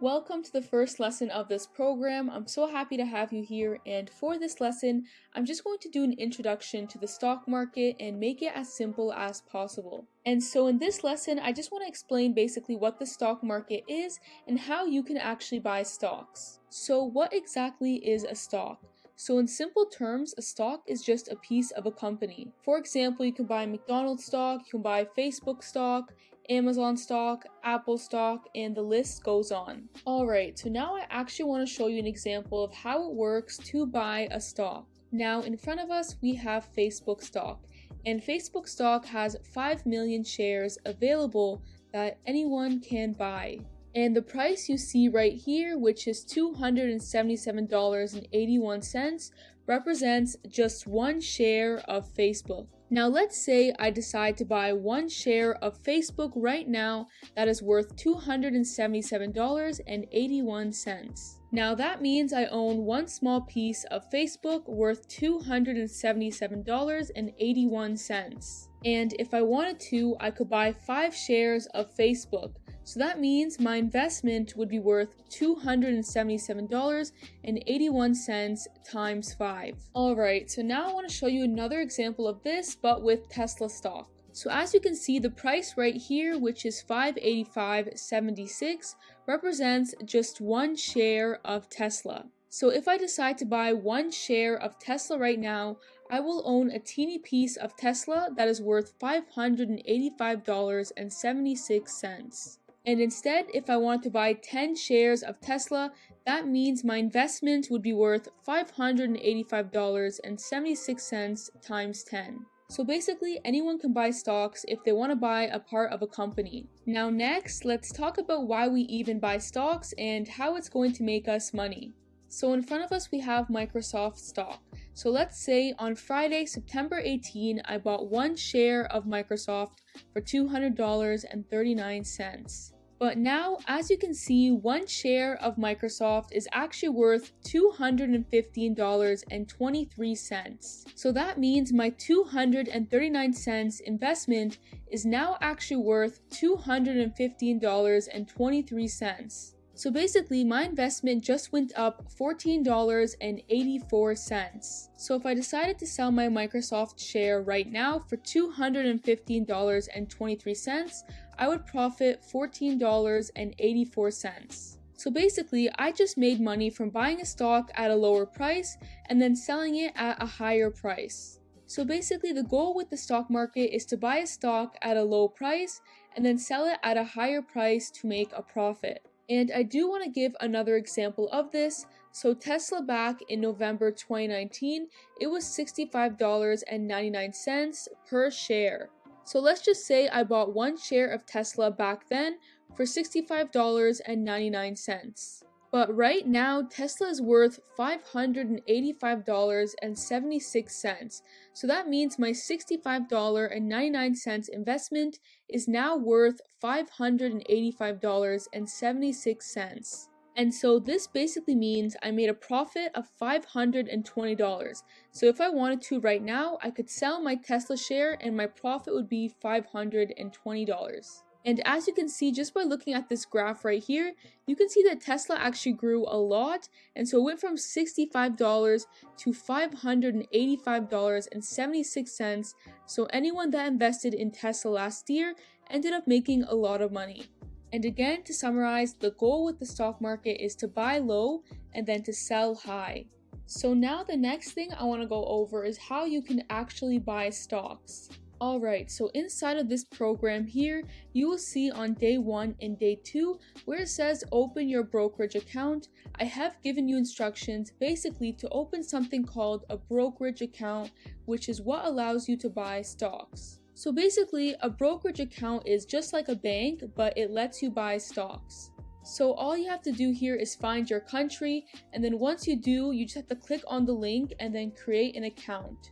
Welcome to the first lesson of this program. I'm so happy to have you here, and for this lesson, I'm just going to do an introduction to the stock market and make it as simple as possible. And so in this lesson, I just want to explain basically what the stock market is and how you can actually buy stocks. So what exactly is a stock? So in simple terms, a stock is just a piece of a company. For example, you can buy McDonald's stock, you can buy Facebook stock, Amazon stock, Apple stock, and the list goes on. Alright, so now I actually want to show you an example of how it works to buy a stock. Now in front of us we have Facebook stock, and Facebook stock has 5 million shares available that anyone can buy. And the price you see right here, which is $277.81, represents just one share of Facebook. Now let's say I decide to buy one share of Facebook right now that is worth $277.81. Now that means I own one small piece of Facebook worth $277.81. And if I wanted to, I could buy 5 shares of Facebook. So that means my investment would be worth $277.81 times 5. Alright, so now I want to show you another example of this, but with Tesla stock. So as you can see, the price right here, which is $585.76, represents just one share of Tesla. So if I decide to buy one share of Tesla right now, I will own a teeny piece of Tesla that is worth $585.76. And instead, if I wanted to buy 10 shares of Tesla, that means my investment would be worth $585.76 times 10. So basically, anyone can buy stocks if they want to buy a part of a company. Now next, let's talk about why we even buy stocks and how it's going to make us money. So in front of us we have Microsoft stock. So let's say on Friday, September 18, I bought one share of Microsoft for $200.39. But now, as you can see, one share of Microsoft is actually worth $215.23. So that means my 239 cents investment is now actually worth $215.23. So basically, my investment just went up $14.84. So if I decided to sell my Microsoft share right now for $215.23, I would profit $14.84. So basically, I just made money from buying a stock at a lower price and then selling it at a higher price. So basically, the goal with the stock market is to buy a stock at a low price and then sell it at a higher price to make a profit. And I do want to give another example of this. So Tesla back in November 2019, it was $65.99 per share. So let's just say I bought one share of Tesla back then for $65.99. But right now, Tesla is worth $585.76. So that means my $65.99 investment is now worth $585.76. And so this basically means I made a profit of $520. So if I wanted to right now, I could sell my Tesla share and my profit would be $520. And as you can see, just by looking at this graph right here, you can see that Tesla actually grew a lot, and so it went from $65 to $585.76. So anyone that invested in Tesla last year ended up making a lot of money. And again, to summarize, the goal with the stock market is to buy low and then to sell high. So now the next thing I want to go over is how you can actually buy stocks. Alright, so inside of this program here, you will see on day 1 and day 2 where it says open your brokerage account. I have given you instructions basically to open something called a brokerage account, which is what allows you to buy stocks. So basically, a brokerage account is just like a bank, but it lets you buy stocks. So all you have to do here is find your country, and then once you do, you just have to click on the link and then create an account.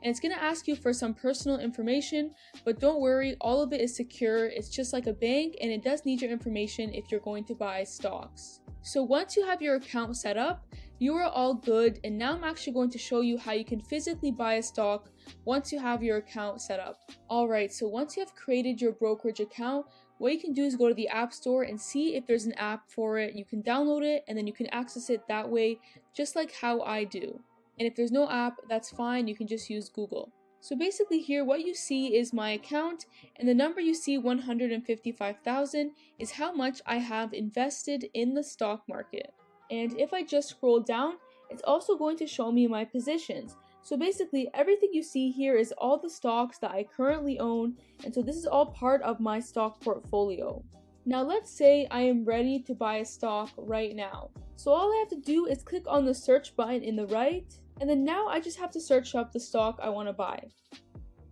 And it's going to ask you for some personal information, but don't worry, all of it is secure. It's just like a bank, and it does need your information if you're going to buy stocks. So once you have your account set up, you are all good, and now I'm actually going to show you how you can physically buy a stock once you have your account set up. Alright, so once you have created your brokerage account, what you can do is go to the App Store and see if there's an app for it. You can download it and then you can access it that way, just like how I do. And if there's no app, that's fine, you can just use Google. So basically here, what you see is my account, and the number you see, 155,000, is how much I have invested in the stock market. And if I just scroll down, it's also going to show me my positions. So basically everything you see here is all the stocks that I currently own, and so this is all part of my stock portfolio. Now let's say I am ready to buy a stock right now. So all I have to do is click on the search button in the right, and then now I just have to search up the stock I want to buy.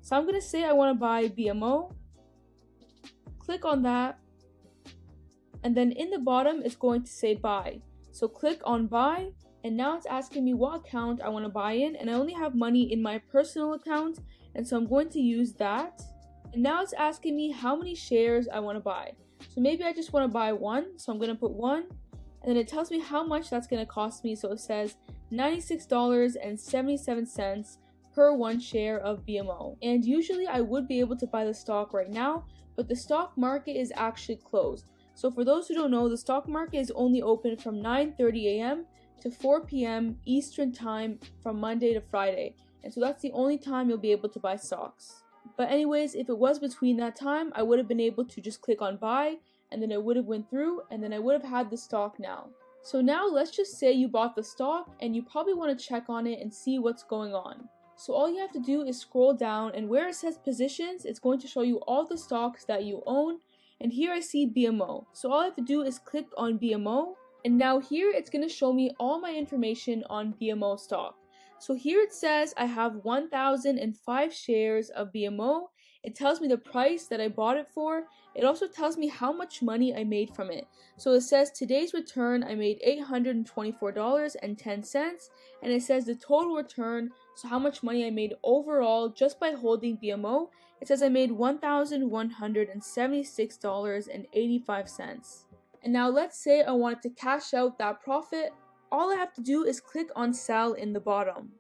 So I'm going to say I want to buy BMO, click on that, and then in the bottom it's going to say buy. So click on buy, and now it's asking me what account I want to buy in, and I only have money in my personal account, and so I'm going to use that. And now it's asking me how many shares I want to buy. So maybe I just want to buy one, so I'm going to put one, and then it tells me how much that's going to cost me. So it says $96.77 per one share of BMO. And usually I would be able to buy the stock right now, but the stock market is actually closed. So for those who don't know, the stock market is only open from 9:30 a.m. to 4 p.m. Eastern time from Monday to Friday. And so that's the only time you'll be able to buy stocks. But anyways, if it was between that time, I would have been able to just click on buy, and then it would have went through, and then I would have had the stock now. So now let's just say you bought the stock and you probably want to check on it and see what's going on. So all you have to do is scroll down, and where it says positions, it's going to show you all the stocks that you own. And here I see BMO. So all I have to do is click on BMO, and now here it's going to show me all my information on BMO stock. So here it says I have 1,005 shares of BMO. It tells me the price that I bought it for. It also tells me how much money I made from it. So it says today's return I made $824.10, and it says the total return, so how much money I made overall just by holding BMO. It says I made $1,176.85. And now let's say I wanted to cash out that profit. All I have to do is click on sell in the bottom.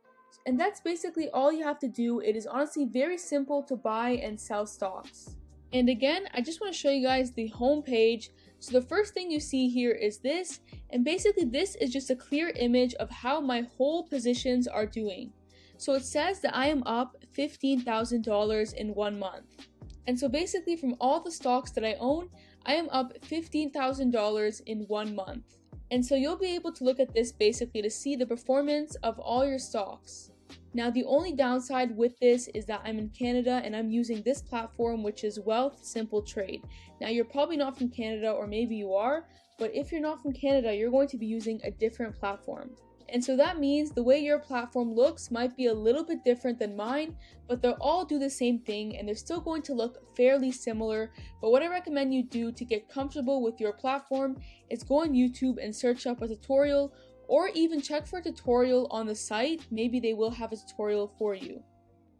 And that's basically all you have to do. It is honestly very simple to buy and sell stocks. And again, I just want to show you guys the home page. So the first thing you see here is this, and basically this is just a clear image of how my whole positions are doing. So it says that I am up $15,000 in 1 month. And so basically from all the stocks that I own, I am up $15,000 in 1 month. And so you'll be able to look at this basically to see the performance of all your stocks. Now the only downside with this is that I'm in Canada and I'm using this platform, which is Wealthsimple Trade. Now you're probably not from Canada, or maybe you are, but if you're not from Canada, you're going to be using a different platform. And so that means the way your platform looks might be a little bit different than mine, but they'll all do the same thing and they're still going to look fairly similar. But what I recommend you do to get comfortable with your platform is go on YouTube and search up a tutorial, or even check for a tutorial on the site. Maybe they will have a tutorial for you.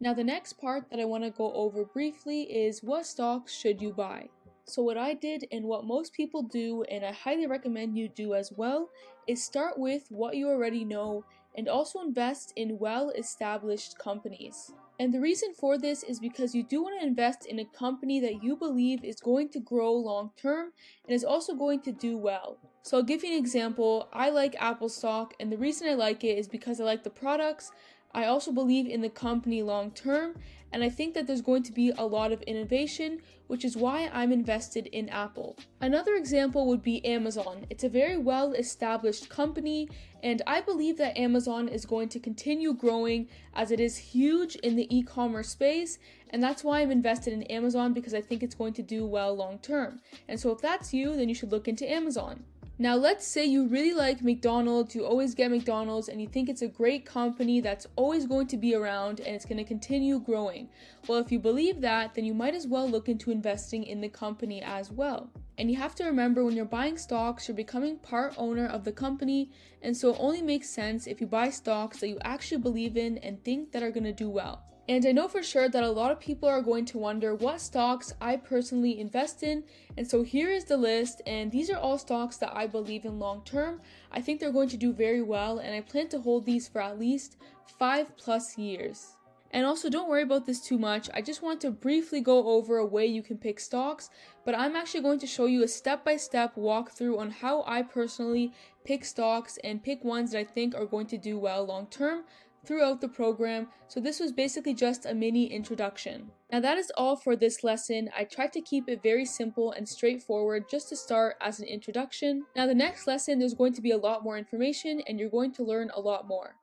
Now the next part that I want to go over briefly is what stocks should you buy. So what I did, and what most people do, and I highly recommend you do as well, is start with what you already know and also invest in well-established companies. And the reason for this is because you do want to invest in a company that you believe is going to grow long term and is also going to do well. So I'll give you an example. I like Apple stock, and the reason I like it is because I like the products. I also believe in the company long term, and I think that there's going to be a lot of innovation, which is why I'm invested in Apple. Another example would be Amazon. It's a very well established company, and I believe that Amazon is going to continue growing as it is huge in the e-commerce space, and that's why I'm invested in Amazon, because I think it's going to do well long term. And so if that's you, then you should look into Amazon. Now let's say you really like McDonald's, you always get McDonald's, and you think it's a great company that's always going to be around and it's going to continue growing. Well, if you believe that, then you might as well look into investing in the company as well. And you have to remember, when you're buying stocks, you're becoming part owner of the company, and so it only makes sense if you buy stocks that you actually believe in and think that are going to do well. And I know for sure that a lot of people are going to wonder what stocks I personally invest in, and so here is the list, and these are all stocks that I believe in long term. I think they're going to do very well, and I plan to hold these for at least 5+ years. And also, don't worry about this too much. I just want to briefly go over a way you can pick stocks, but I'm actually going to show you a step-by-step walkthrough on how I personally pick stocks and pick ones that I think are going to do well long term throughout the program. So this was basically just a mini introduction. Now that is all for this lesson. I tried to keep it very simple and straightforward just to start as an introduction. Now the next lesson, there's going to be a lot more information and you're going to learn a lot more.